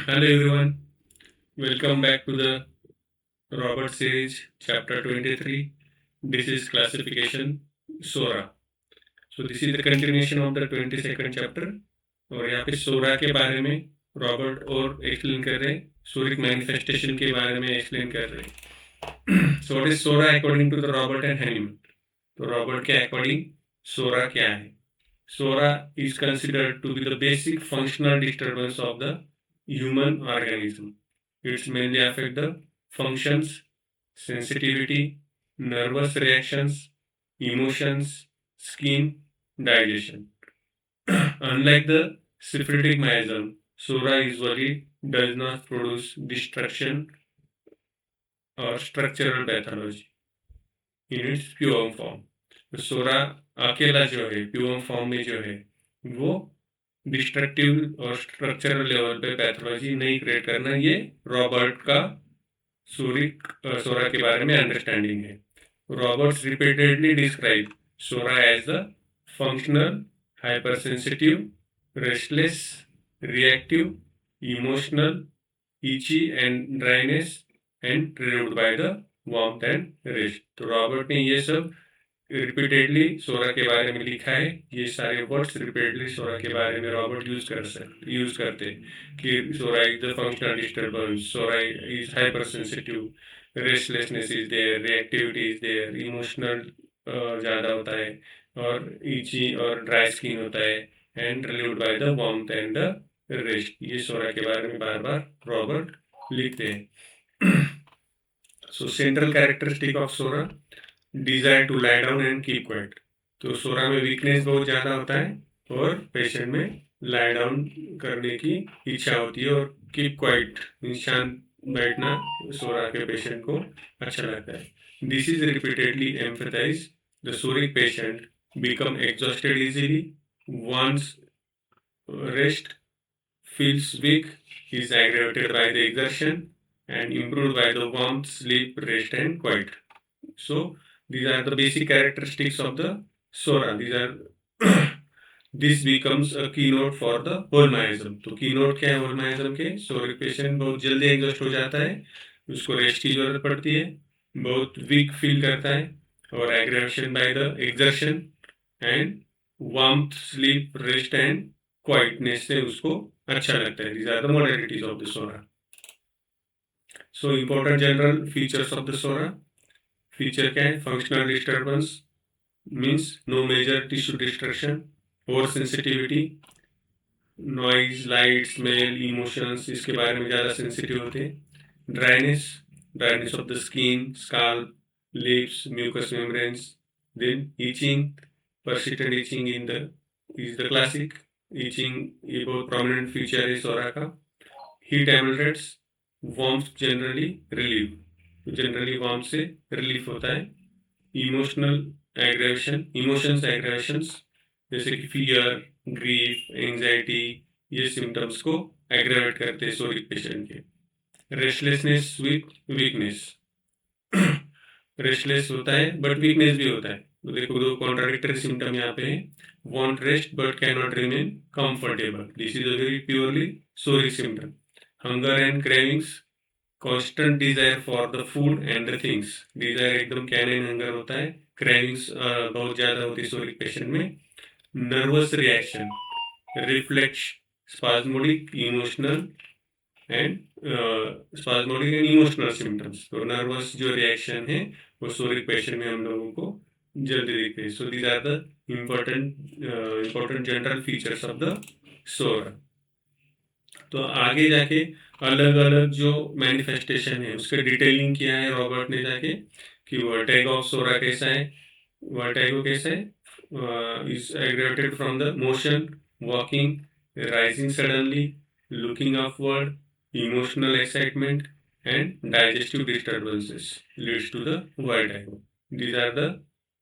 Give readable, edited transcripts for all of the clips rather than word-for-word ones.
Hello everyone, welcome back to the Robert series, chapter 23. This is classification Sora. So this is the continuation of the 22nd chapter. और यहाँ पे सोरा के बारे में Robert और explain कर रहे हैं, सोरिक मैनिफेस्टेशन के बारे में एक्सप्लेन कर रहे हैं. So what is Sora according to the Robert and Hahnemann? तो रॉबर्ट के अकॉर्डिंग सोरा क्या है? Sora is considered to be the basic functional disturbance of the human organism. It's mainly affect the functions, sensitivity, nervous reactions, emotions, skin, digestion. Unlike the syphilitic miasm, Sora usually does not produce destruction or structural pathology in its pure form. तो सोरा अकेला जो है pure form में जो है वो destructive और structural level पे पैथोलॉजी नहीं क्रिएट करना, ये रॉबर्ट का सोरा के बारे में अंडरस्टैंडिंग है. Roberts repeatedly describe psora as the functional, hypersensitive, restless, reactive, emotional, itchy and dryness and relieved by the warmth and rest. तो रॉबर्ट ने ये सब रिपीटेडली सोरा के बारे में लिखा है. ये सारे वर्ड्स रिपीटेडली सोरा के बारे में रॉबर्ट यूज करते हैं कि psora is the functional disturbance, psora is hyper sensitive, restlessness is there, reactivity is there, emotional ज़्यादा होता है और इची और ड्राई स्किन होता है and relieved by the warmth and the rest. ये सोरा के बारे में बार बार रॉबर्ट लिखते हैं. So central characteristic of psora, desire to lie down and keep quiet. तो सोरा में वीकनेस बहुत ज़्यादा होता है और पेशेंट में लाई डाउन करने की इच्छा होती है और कीप क्वाइट शांत बैठना सोरा के पेशेंट को अच्छा लगता है. This is repeatedly emphasize the psoric patient become exhausted easily, wants rest, feels weak, is aggravated by the exertion, and improved by the warmth, sleep, rest, and quiet. So these are the basic characteristics of the Sora. This becomes a keynote for the whole miasm. तो keynote क्या है whole miasm के? सोरिक patient बहुत जल्दी exhaust हो जाता है, उसको रेस्ट की जरूरत पड़ती है, बहुत वीक फील करता है और aggravation by the exertion and warmth, sleep, rest and quietness से उसको अच्छा लगता है. These are the modalities of the Sora. So important general features of the Sora. Feature क्या है? Functional disturbance means no major tissue destruction, over sensitivity, noise, light, smell, emotions इसके बारे में ज़्यादा सेंसिटिव होते हैं. Dryness, dryness of the skin, scalp, lips, mucous membranes. Then itching, persistent itching is the classic itching. ये बहुत prominent feature है psora का. Heat ameliorates, warmth generally relief, generally warm से रिलीफ होता है. इमोशनल एग्रेवेशन, इमोशंस एग्रेवेशंस जैसे कि fear, grief, anxiety, ये सिम्टम्स को एग्रेवेट करते हैं सोरिक पेशेंट के. रेस्टलेसनेस विथ वीकनेस, रेस्टलेस होता है बट वीकनेस भी होता है. तो देखो दो कॉन्ट्राडिक्टरी सिम्टम यहाँ पे हैं. Want rest but can not remain comfortable, this is a very purely psoric symptom. Hunger and cravings, constant desire for the food and the things. Desire एकदम कैनिंग हंगर होता है, क्रेविंग्स बहुत ज़्यादा होती है सोरिक पेशेंट में. Nervous reaction, reflex, spasmodic, emotional and spasmodic and emotional symptoms. तो nervous जो रिएक्शन है वो सोरिक पेशेंट में हम लोगों को जल्दी दिखते हैं. So these are the important general features of the psora. तो आगे जाके अलग अलग जो मैनिफेस्टेशन है उसके डिटेलिंग किया है रॉबर्ट ने जाके कि वर्टिगो ऑफ सोरा कैसा है. वर्टिगो कैसा है? Is aggravated from the motion, walking, rising suddenly, looking upward, emotional excitement and digestive disturbances leads to the vertigo. These are the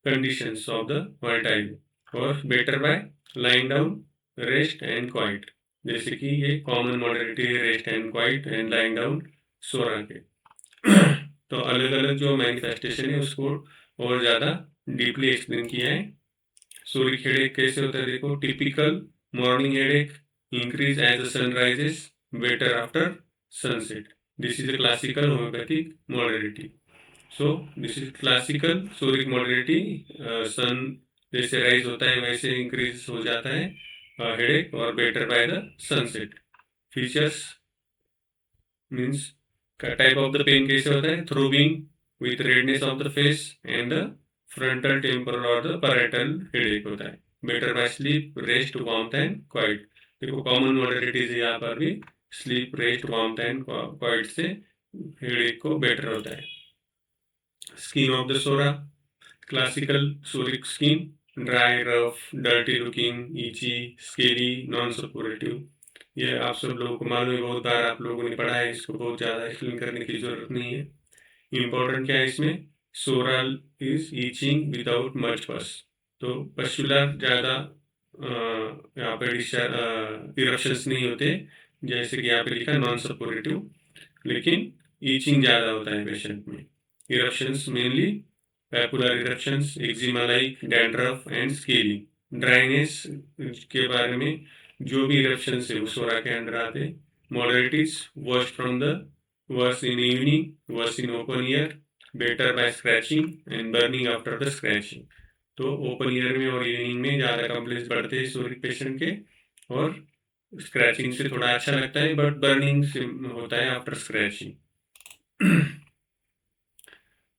conditions of the vertigo. or better by lying down, rest and quiet. जैसे कि ये common modality है rest and quiet and lying down psora के. तो अलग अलग जो manifestation है उसको और ज़्यादा डीपली एक्सप्लेन किया है. सोरिक हेडेक कैसे होता है देखो. Typical morning headache, increase as the sun rises, better after sunset. This is a classical homeopathic modality. So this is classical soric modality. Sun जैसे राइज होता है वैसे इंक्रीज हो जाता है हेडेक और better by the sunset. Features means का type of the pain कैसे होता है, throbbing with redness of the face and the frontal temporal और द पैराइटल हेडेक होता है. Better by sleep, rest, warmth and quiet. देखो common modalities यहाँ पर भी sleep, rest, warmth and quiet से हेडेक को बेटर होता है. Skin of the psora, classical psoric skin, dry, rough, dirty looking, itchy, scaly, non suppurative. ये आप सब लोगों को मालूम है, बहुत बार आप लोगों ने पढ़ा है, इसको बहुत ज़्यादा एक्सप्लेन करने की जरूरत नहीं है. इम्पोर्टेंट क्या है इसमें, सोरल इज ईचिंग विदाउट मच पस. तो पस्टुलर ज़्यादा यहाँ पे इरप्शंस नहीं होते, जैसे कि यहाँ पे लिखा नॉन सपोरेटिव, लेकिन ईचिंग ज़्यादा होता है पेशेंट में. Eruptions mainly papular eruptions, eczema like, dandruff and scaly. Dryness के बारे में जो भी इरप्शंस है वो सोरा के अंडर आते हैं. Modalities, worst from the worse in evening, worse in open air, better by scratching and burning after the scratching. तो ओपन ईयर में और इवनिंग में ज़्यादा कंप्लेंट्स बढ़ते हैं सोरिक पेशेंट के, और स्क्रैचिंग से थोड़ा अच्छा लगता है बट बर्निंग से होता है आफ्टर स्क्रैचिंग.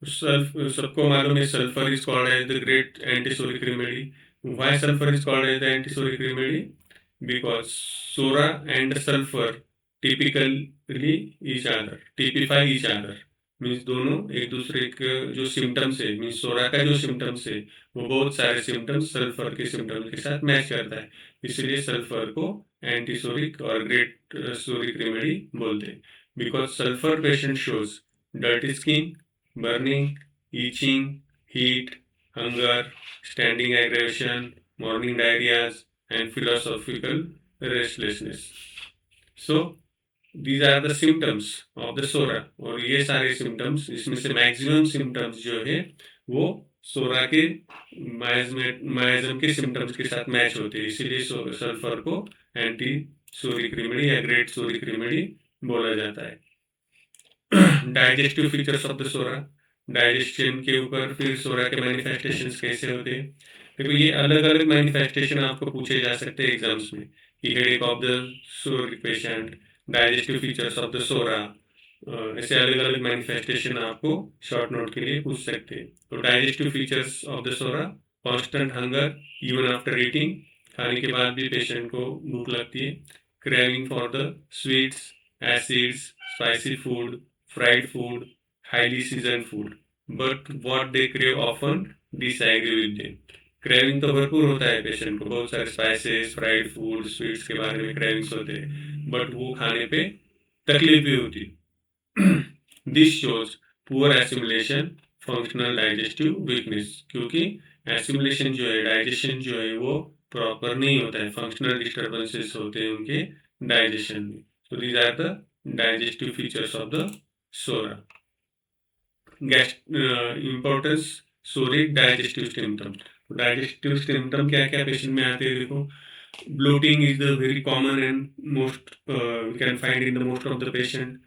सबको मालूम है sulphur is called as the great antipsoric remedy. Why sulphur is called as the antipsoric remedy? Because psora and sulphur typically each other, typify each other. Means दोनों एक दूसरे के जो सिम्टम्स है, मीन्स सोरा का जो सिम्टम्स है वो बहुत सारे सिम्टम्स सल्फर के सिम्टम्स के साथ मैच करता है. इसलिए सल्फर को एंटीसोरिक और ग्रेट सोरिक रेमेडी बोलते हैं. Because sulphur patient shows dirty skin, burning, itching, heat, hunger, standing aggravation, morning diarrheas, and philosophical restlessness. So these are the symptoms of the SORA. और ये सारे symptoms, इसमें से maximum symptoms जो है वो सोरा के माइजम के symptoms के साथ मैच होते हैं. इसीलिए सल्फर को एंटी सोरिक रेमेडी या ग्रेट सोरिक रेमेडी बोला जाता है. Digestive features of the psora, digestion के ऊपर फिर सोरा के मैनिफेस्टेशंस कैसे होते हैं. देखो ये अलग अलग मैनिफेस्टेशन आपको पूछे जा सकते हैं एग्जाम्स में, कि headache of the psoric patient, digestive features of the psora, ऐसे अलग अलग मैनिफेस्टेशन आपको शॉर्ट नोट के लिए पूछ सकते हैं. तो digestive features of the psora, constant hunger even after eating, खाने के बाद भी पेशेंट को भूख लगती है. Craving for the sweets, acids, spicy food, fried food, highly seasoned food, but what they crave often disagree with them. Craving तो भरपूर होता है पेशेंट को, बहुत सारे स्पाइसेस, फ्राइड फूड, स्वीट्स के बारे में क्रेविंग्स होते हैं, बट वो खाने पे तकलीफ भी होती. This shows poor assimilation, functional digestive weakness. क्योंकि एसिमुलेशन जो है, डाइजेशन जो है वो प्रॉपर नहीं होता है, फंक्शनल डिस्टर्बेंसेस होते हैं उनके डाइजेशन में. So these are the digestive features of the psora. Importance psoric digestive symptom. Digestive symptom क्या क्या पेशेंट में आते हैं, देखो bloating is the very common and most we can find in the most of the patient.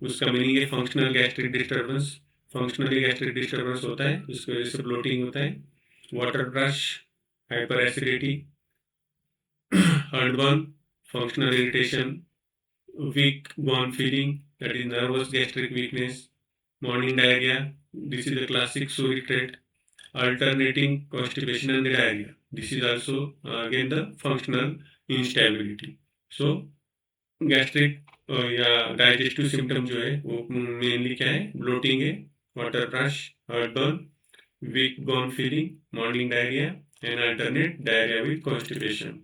उसका meaning है functional gastric disturbance. Functionally gastric disturbance होता है, उसकी वजह से ब्लोटिंग होता है. Water rush, hyper acidity, heartburn, functional irritation, weak bone feeling, that is nervous gastric weakness, morning diarrhea. This is a classic soric trait. Alternating constipation and diarrhea. This is also again the functional instability. So gastric या digestive symptom जो है वो mainly क्या है, bloating है, water rush, heartburn, weak bone feeling, morning diarrhea and alternate diarrhea with constipation.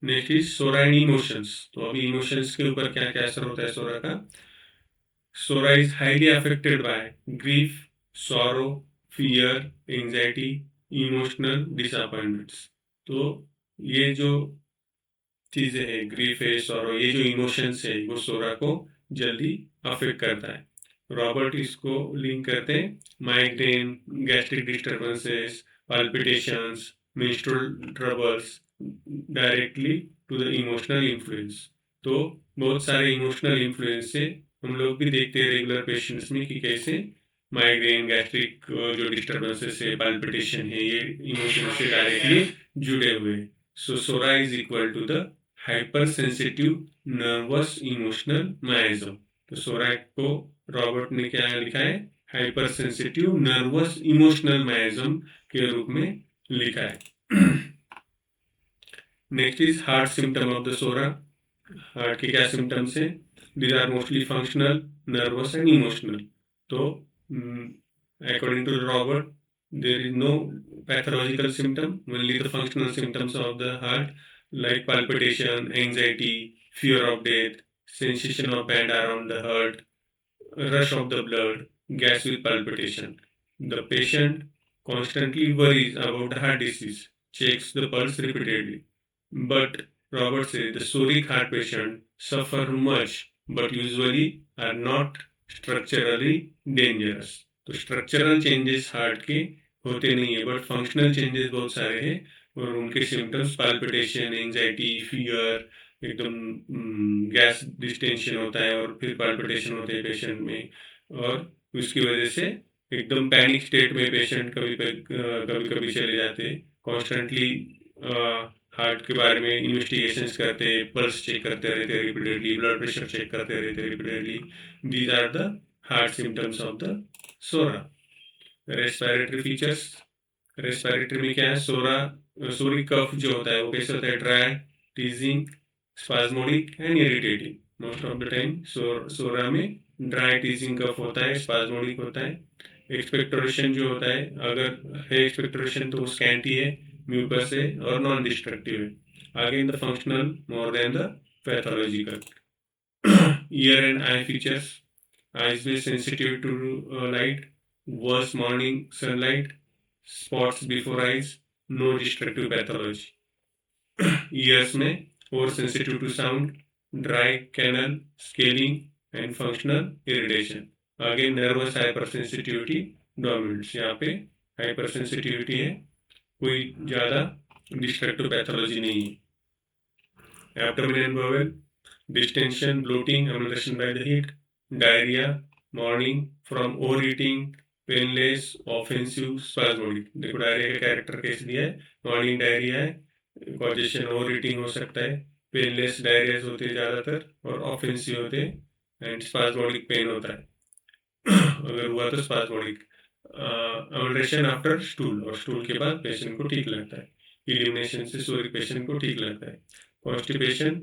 Next is psora and emotions. तो अभी emotions के ऊपर क्या क्या असर होता है सोरा का. Psora is highly affected by grief, sorrow, fear, anxiety, emotional disappointments. तो ये जो चीजें है, ग्रीफ है, सॉरो, ये जो इमोशंस है वो सोरा को जल्दी अफेक्ट करता है. रॉबर्ट इसको लिंक करते हैं migraine, gastric disturbances, palpitations, menstrual troubles, directly to the emotional influence. तो बहुत सारे इमोशनल इन्फ्लुएंस से हम लोग भी देखते हैं रेगुलर पेशेंट्स में कि कैसे माइग्रेन, गैस्ट्रिक जो डिस्टर्बेंसेस है, पाल्पिटेशन है, ये इमोशन से डायरेक्टली जुड़े हुए। So psora is equal to the hyper sensitive nervous emotional miasm. तो सोरा को रॉबर्ट ने क्या लिखा है? Hyper sensitive nervous emotional miasm के रूप में लिखा है। Next is heart symptom of the psora. Heart के क्या सिम्टम्स हैं? These are mostly functional, nervous and emotional. तो according to Robert, there is no pathological symptom, only the functional symptoms of the heart, like palpitation, anxiety, fear of death, sensation of band around the heart, rush of the blood, gas with palpitation. The patient constantly worries about the heart disease, checks the pulse repeatedly. But Robert says the psoriatic heart patient suffer much, but usually are not structurally dangerous. तो structural changes heart के होते नहीं है, but functional changes बहुत सारे हैं और उनके सिम्टम्स पाल्पिटेशन, एंजाइटी, फियर, एकदम गैस डिस्टेंशन होता है और फिर पाल्पिटेशन होते हैं पेशेंट में, और उसकी वजह से एकदम पैनिक स्टेट में पेशेंट कभी कभी चले जाते हैं। कॉन्स्टेंटली हार्ट के बारे में इन्वेस्टिगेशंस करते हैं, पल्स चेक करते रहते हैं रिपीटेडली, ब्लड प्रेशर चेक करते रहते हैं repeatedly. These are the heart symptoms of the psora. Respiratory features, respiratory में क्या है? सोरिक कफ जो होता है वो कैसे होता है? Dry, teasing, spasmodic and irritating. Most of the time psora में ड्राई टीजिंग कफ होता है, स्पाज्मोडिक होता है। एक्सपेक्टोरेशन जो होता है, अगर है एक्सपेक्टोरेशन तो स्कैंटी है, म्यूकस है और नॉन डिस्ट्रक्टिव है। Again the functional more than the pathological. Year and I features, eyes were sensitive to light, worse morning sunlight, spots before eyes, no destructive pathology. Ears में more sensitive to sound, dry canal, scaling and functional irritation. Again nervous hypersensitivity dominants. यहाँ पे hypersensitivity है, कोई ज़्यादा destructive pathology नहीं है। Abdomen and bowel, distension, bloating, emulsion by the heat, diarrhea, morning from overeating, painless, offensive, spasmodic। देखो diarrhoea का character कैसे दिया है? मॉर्निंग डायरिया है, कॉजेशन ओवरईटिंग हो सकता है, पेनलेस डायरिया होते हैं ज़्यादातर और ऑफेंसिव होते हैं एंड स्पास्मोडिक पेन होता है अगर हुआ तो स्पास्मोडिक। अमल्ट्रेशन आफ्टर स्टूल, और स्टूल के बाद पेशेंट को ठीक लगता है। इलिमिनेशन से सोरिक पेशेंट को ठीक लगता है। Constipation,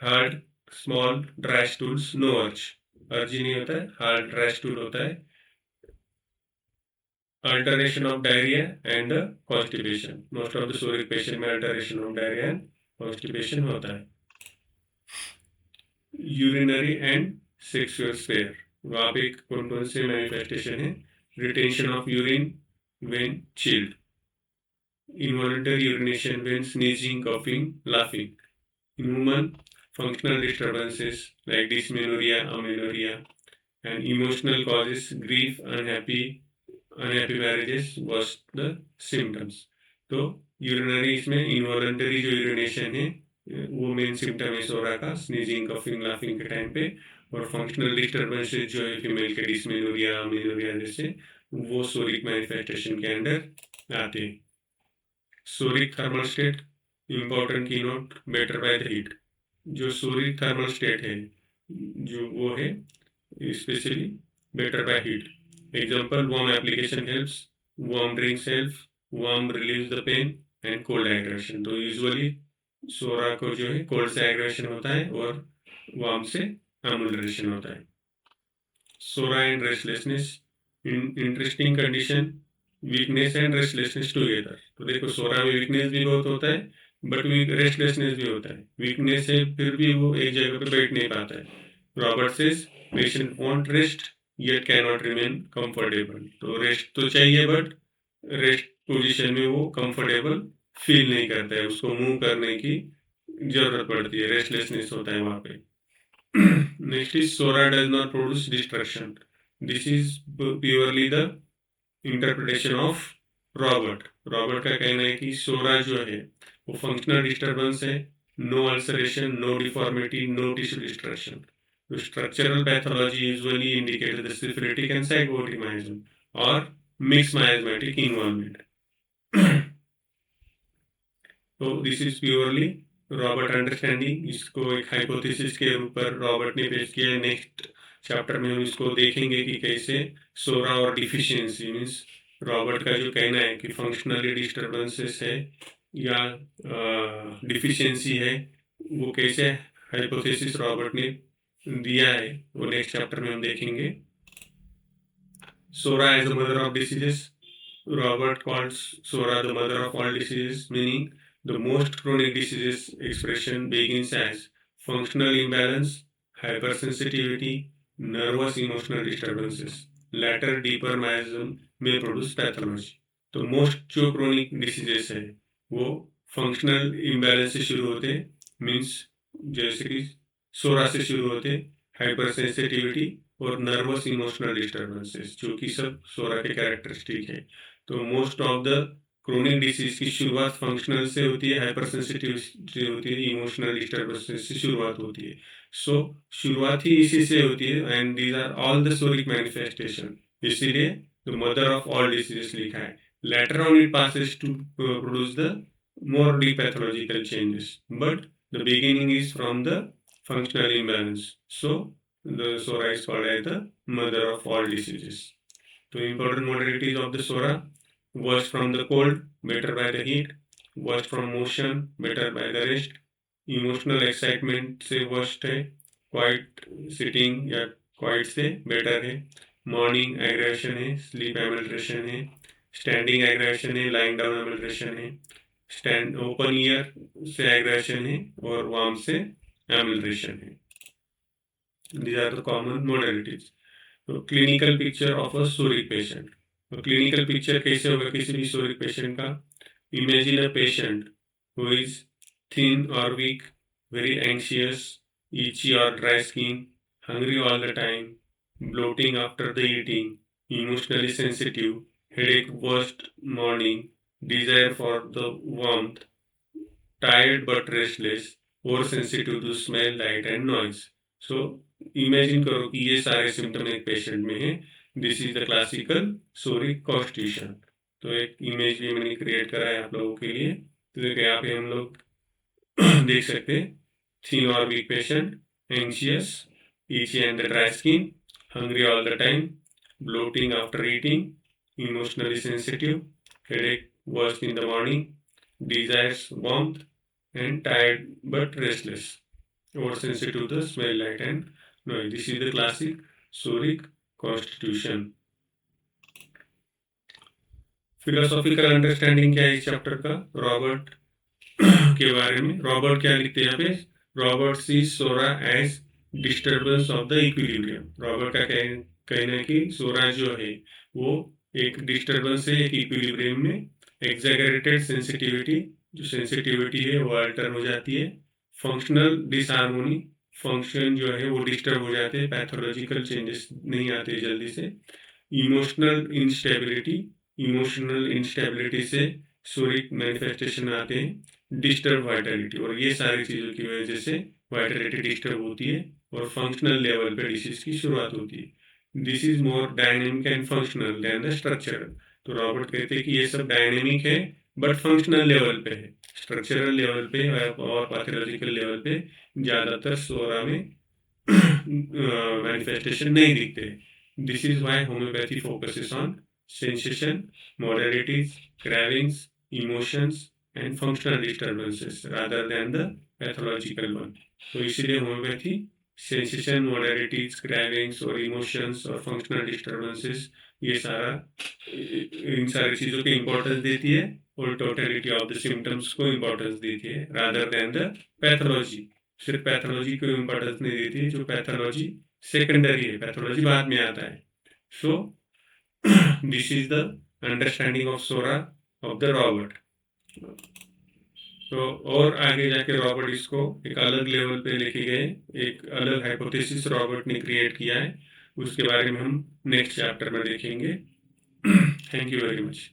hard small dry stools, no urge, urge नहीं होता है, हार्ड ड्राई स्टूल होता है। Alternation of diarrhoea and constipation, most of the psoric patient में alternation of diarrhoea and constipation होता है। यूरिनरी एंड सेक्सुअल स्पेयर, वहाँ पे कौन कौन से मैनिफेस्टेशन है? Retention of urine when chilled, involuntary urination when sneezing, coughing, laughing. In women, functional disturbances like dysmenorrhea, amenorrhea, and emotional causes, grief, unhappy marriages was the symptoms. तो urinary इसमें involuntary जो urination है वो main symptom है psora का, sneezing, coughing, laughing के time पे। और फंक्शनल डिस्टर्बेंसेज जो है फीमेल के डिस्मेनोरिया, अमेनोरिया जैसे, वो सोरिक मैनिफेस्टेशन के अंडर आते हैं। Psoric thermal state, important keynote, better by the heat. जो सोरिक थर्मल स्टेट है जो वो है specially better by heat. Example, warm application helps, warm drinks help, warm relieves the pain and cold aggression. तो usually psora को जो है cold से एग्रेशन होता है और वार्म से अमल्ट्रेशन होता है। Psora and restlessness, interesting condition, weakness and restlessness together. तो देखो सोरा में वीकनेस भी बहुत होता है बट रेस्टलेसनेस भी होता है। वीकनेस है फिर भी वो एक जगह पे बैठ नहीं पाता है। Robert says patient want rest yet can not remain comfortable. तो रेस्ट तो चाहिए बट रेस्ट पोजीशन में वो कंफर्टेबल फील नहीं करता है, उसको मूव करने की जरूरत पड़ती है, रेस्टलेसनेस होता है वहां पे। Next is psora does not produce destruction. This is purely the interpretation of Robert का कहना है कि सोरा जो है वो फंक्शनल डिस्टर्बेंस है, no ulceration, no deformity, no tissue destruction. The structural pathology usually indicates the syphilitic and zygotic miasm or mixed miasmatic involvement. तो this is purely Robert understanding. इसको एक हाइपोथेसिस के ऊपर रॉबर्ट ने पेश किया है. नेक्स्ट चैप्टर में हम इसको देखेंगे कि कैसे सोरा और डिफिशियंसी मीन्स रॉबर्ट का जो कहना है कि फंक्शनली डिस्टर्बेंसेस है या डिफिशियंसी है, वो कैसे हाइपोथेसिस रॉबर्ट ने दिया है, वो नेक्स्ट चैप्टर में हम देखेंगे. Psora as the mother of diseases. Robert calls Sora the mother of all diseases, meaning the most chronic diseases expression begins as functional imbalance, hypersensitivity, nervous emotional disturbances. Later deeper miasm may produce pathology. तो most जो chronic diseases है वो functional imbalance से शुरू होते, means जैसे कि सोरा से शुरू होते, hypersensitivity और nervous emotional disturbances जो कि सब सोरा के कैरेक्टरिस्टिक है. तो most of the chronic disease की शुरुआत फंक्शनल से होती है, हाइपर सेंसिटिव से होती है, इमोशनल डिस्टर्बेंस से शुरुआत होती है. सो शुरुआत ही इसी से होती है and these are all the psoric manifestation. इसीलिए the mother of all diseases लिखा है. Later on it passes to produce the more deep pathological changes, but the beginning is from the functional imbalance. So the psora is called as the mother of all diseases. तो important modalities of the sora: worst from the cold, better by the heat; worst from motion, better by the rest; emotional excitement से worst है, quiet sitting या quiet से better है; morning aggression है, sleep amelioration है; standing aggression है, lying down amelioration है; stand open ear से aggression है और warm से amelioration है. These are the common modalities. तो clinical picture of a psoric patient. तो क्लिनिकल पिक्चर कैसे होगा किसी भी सोरिक पेशेंट का? Imagine a patient who is thin और weak, very anxious, itchy or dry skin, hungry all the time, bloating after the eating, emotionally sensitive, headache worst morning, desire for the warmth, tired but restless, oversensitive to smell, light and noise. So imagine करो कि ये सारे symptom एक patient में है. This is the classical सोरिक constitution. तो एक image भी मैंने क्रिएट करा है आप लोगों के लिए. तो यहाँ पे हम लोग देख सकते हैं थिन और weak patient, anxious, itchy and the dry skin, hungry all the time, bloating after eating, emotionally sensitive, headache worst in the morning, desires warmth and tired but restless, oversensitive to the smell, light and noise. This is the classic Soric constitution. Philosophical understanding क्या है इस chapter का? Robert के बारे में Robert क्या लिखते हैं यहाँ पे? Robert sees psora as disturbance of the equilibrium. Robert का कहना है कि सोरा जो है वो एक डिस्टर्बेंस है एक इक्विलिब्रियम में. एग्जैगरेटेड सेंसिटिविटी, जो सेंसिटिविटी है वो अल्टर हो जाती है. फंक्शनल डिसहार्मोनी, फंक्शन जो है वो डिस्टर्ब हो जाते हैं, पैथोलॉजिकल चेंजेस नहीं आते जल्दी से. इमोशनल इंस्टेबिलिटी, इमोशनल इंस्टेबिलिटी से सोरिक मैनिफेस्टेशन आते हैं. डिस्टर्ब वाइटलिटी, और ये सारी चीज़ों की वजह से वाइटलिटी डिस्टर्ब होती है और फंक्शनल लेवल पे डिसीज की शुरुआत होती है. This is more dynamic and functional than the structural. तो रॉबर्ट कहते हैं कि ये सब डायनेमिक है बट फंक्शनल लेवल पे है, स्ट्रक्चरल लेवल पे और पैथोलॉजिकल लेवल पे ज़्यादातर सोरा में मैनिफेस्टेशन नहीं दिखते. This is why homeopathy focuses on sensation, modalities, cravings, emotions and functional disturbances rather than the pathological one. तो इसीलिए होम्योपैथी सेंसेशन, मोडालिटीज, क्रेविंग्स और इमोशंस और फंक्शनल डिस्टर्बेंसेस ये सारा इन सारी चीज़ों को इम्पोर्टेंस देती है और टोटलिटी ऑफ द सिम्टम्स को इम्पोर्टेंस देती है रादर देन द पैथोलॉजी. सिर्फ पैथोलॉजी को इम्पोर्टेंस नहीं देती है, जो पैथोलॉजी सेकेंडरी है, पैथोलॉजी बाद में आता है. सो this is the understanding of Sora of the Robert. तो और आगे जाके रॉबर्ट इसको एक अलग लेवल पे लेके गए, एक अलग हाइपोथेसिस रॉबर्ट ने क्रिएट किया है, उसके बारे में हम नेक्स्ट चैप्टर में देखेंगे. Thank you very much.